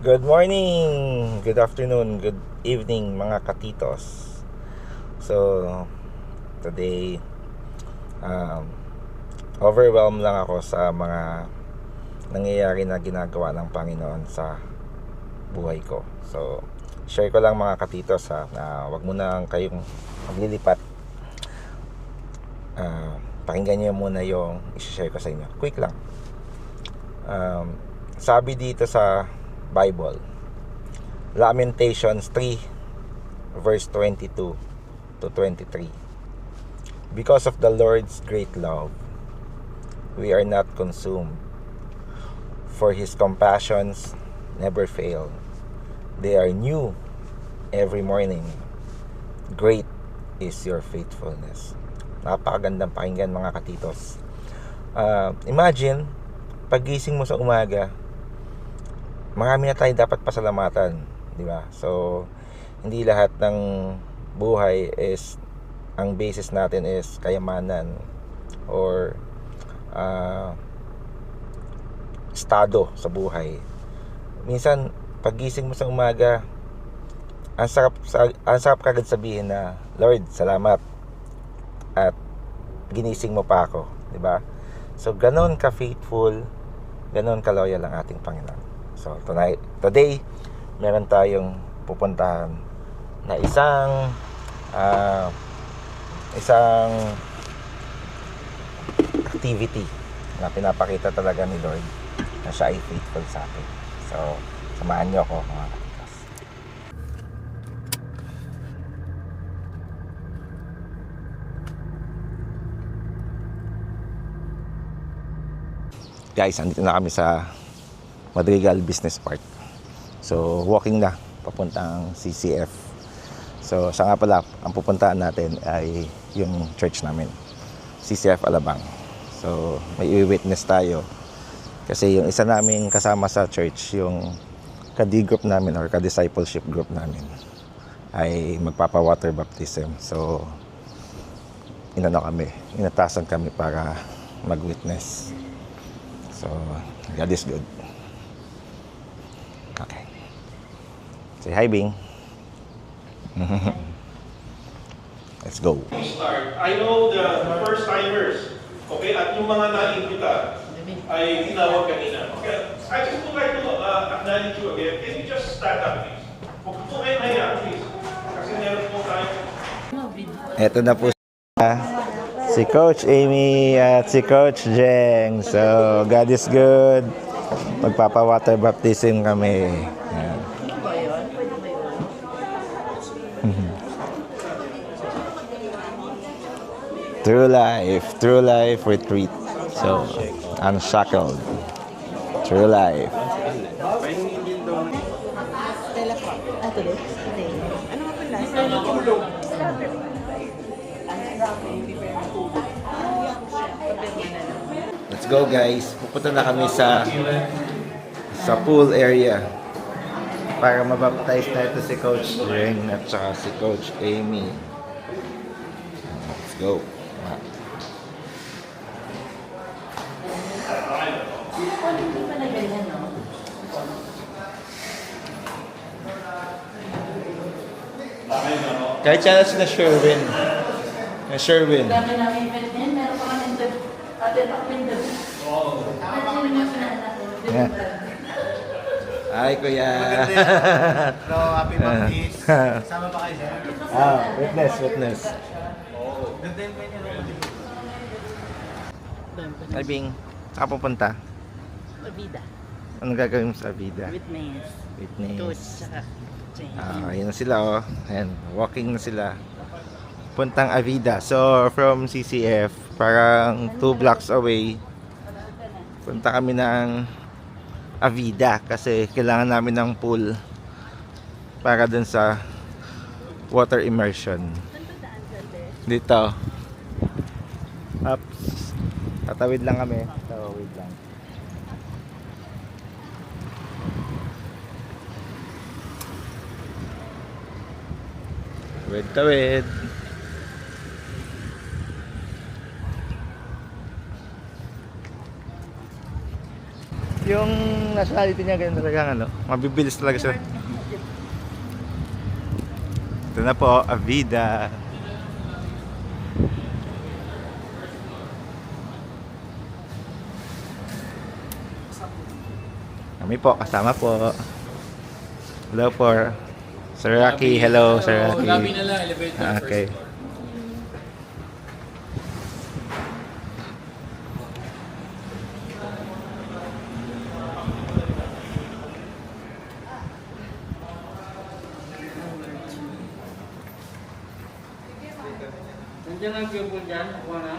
Good morning, good afternoon, good evening mga katitos. So, today, overwhelmed lang ako sa mga nangyayari na ginagawa ng Panginoon sa buhay ko. So, share ko lang mga katitos na wag mo na kayong maglilipat. Pakinggan niyo muna yung i-share ko sa inyo. Quick lang. Sabi dito sa Bible, Lamentations 3 verse 22 to 23. Because of the Lord's great love, we are not consumed, for His compassions never fail. They are new every morning. Great is your faithfulness. Napakagandang pakinggan mga katitos. Imagine, pagising mo sa umaga, marami na tayo dapat pasalamatan, di ba? So, hindi lahat ng buhay is, ang basis natin is kayamanan or estado sa buhay. Minsan, pagising mo sa umaga, ang sarap kagad sabihin na, Lord, salamat at ginising mo pa ako, di ba? So, ganon ka-faithful, ganon ka-loyal ang ating Panginoon. So, today, meron tayong pupuntahan na isang activity na pinapakita talaga ni Lord na siya ay faithful sa akin. So, samahan niyo ako mga katikas. Guys, andito na kami sa Madrigal Business Park. So, walking na papuntang CCF. So, siya nga pala, ang pupuntahan natin ay yung church namin, CCF Alabang. So, may i-witness tayo. Kasi yung isa naming kasama sa church, yung ka-D group namin or ka-discipleship group namin, ay magpapa-water baptism. So, inatasan kami para mag-witness. So, God is good. Okay. Say hi, Bing. Let's go. Start. I know the first timers, okay, at yung mga na-invita ay tinawag kanina. Okay, I just would like to acknowledge you again. Can you just stand up, please? Huwag po kayo nahiya, please. Kasi meron po tayo. Ito na po si Coach Amy at si Coach Jeng. So, God is good. Magpapa-water baptism kami. Ayan. True life retreat. So, unshackled. True life. Let's go, guys. Pupunta na kami sa pool area para mabaptize na ito si Coach Ring at saka si Coach Amy. Let's go. Kahit siya na sila Sherwin. Sherwin. Yeah. Hi, Kuya. Hello, happy baptist. Sama pa kayo, sir? Witness. Ganda yung kanya. Hi, Bing. Saan pupunta? Avida. Anong gagawin mo sa Avida? Witness. Coach, saka Jane. Ayun na sila, oh. Ayan, walking na sila. Puntang Avida. So, from CCF, parang 2 blocks away, punta kami ng Avida kasi kailangan namin ng pool para dun sa water immersion. Dito. Ups. Tatawid lang kami. Tatawid lang. Tawid. Yung nationality niya ganun talaga, ano, mabibilis talaga siya. Ito na po, Avida. Kami po, kasama po. Hello po. Sir Rocky, hello Sir Rocky. Gabi na lang, elevator Okay. first. Nandiyan ang cable dyan, kuha na.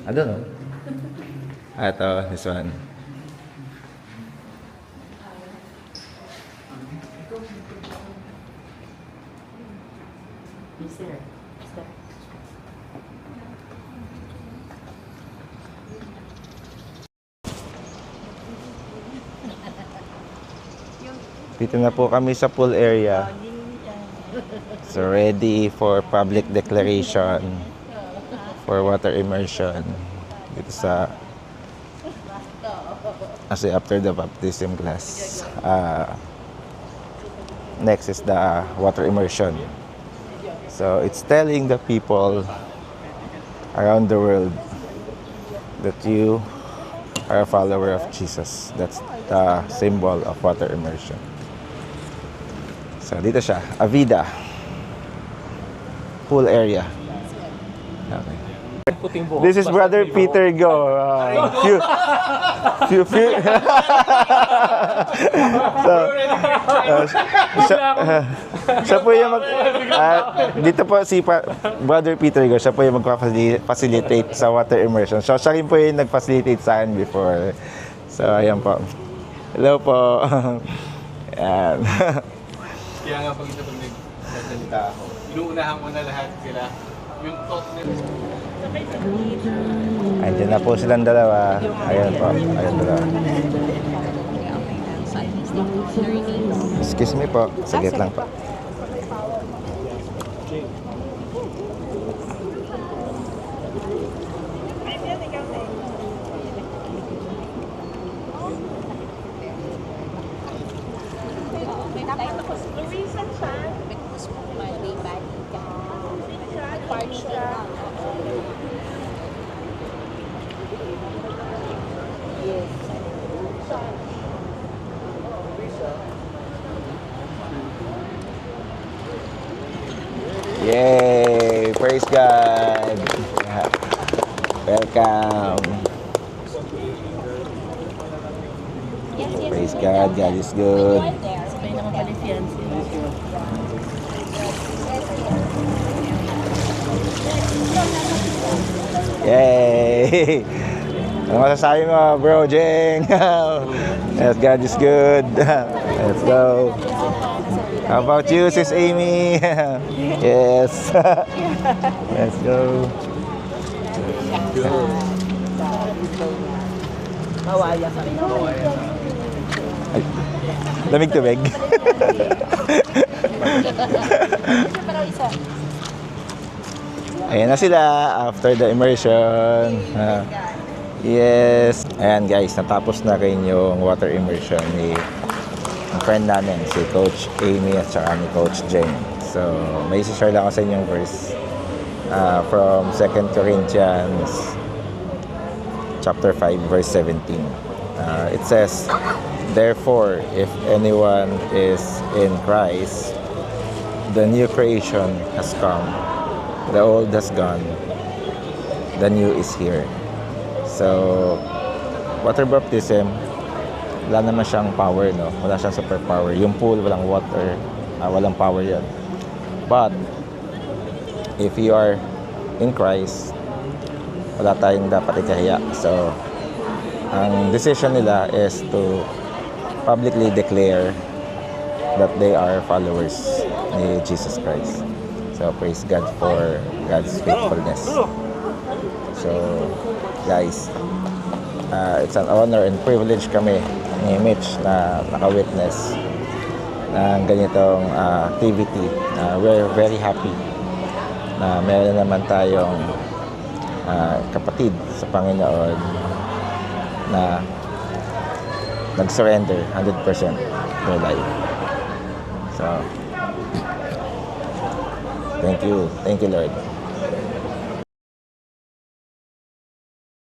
I don't know. Ito, this one. Mister. Dito na po kami sa pool area. So ready for public declaration for water immersion dito sa after the baptism class. Next is the water immersion. So it's telling the people around the world that you are a follower of Jesus. That's the symbol of water immersion. So dito siya, Avida pool area. Okay. This is Brother Peter Go. Few. So, siya po yung dito po si Brother Peter Go, siya po yung mag-facilitate sa water immersion. So, siya rin po yung nag-facilitate sa akin before. So, ayan po. Hello po. Ayan. Kaya nga pag nagsalita ako, inuunahan ko na lahat sila. Yung thought nila. Andiyan na po silang dalawa. Ayan po. Ayan dalawa. Excuse me po. Saglit lang po. Yay! Praise God! Yeah. Welcome! Praise God, God is good. Sabay naman pala fiancé. Yay! Ano masasabi mo, bro, Jeng? Yes, God is good. Let's go. How about you, Sis Amy? Yes. Let's go. Mawaya ka rin. Ay, lamig tubig. Ayan na sila after the immersion. Yes. Ayan guys, natapos na rin yung water immersion ni friend namin, si Coach Amy at saka ni Coach Jeng. So, may isi-share lang ako sa inyong verse from 2 Corinthians chapter 5 verse 17. It says, "Therefore, if anyone is in Christ, the new creation has come. The old has gone. The new is here." So, water baptism, wala naman siyang power, no? Wala siyang superpower. Yung pool, walang water, walang power yan. But, if you are in Christ, wala tayong dapat ikahiya. So, ang decision nila is to publicly declare that they are followers ni Jesus Christ. So, praise God for God's faithfulness. So, guys, it's an honor and privilege kami ni Mitch na naka-witness ng ganitong activity. We're very happy na meron naman tayong kapatid sa Panginoon na nag-surrender 100% their life. So, thank you, Lord.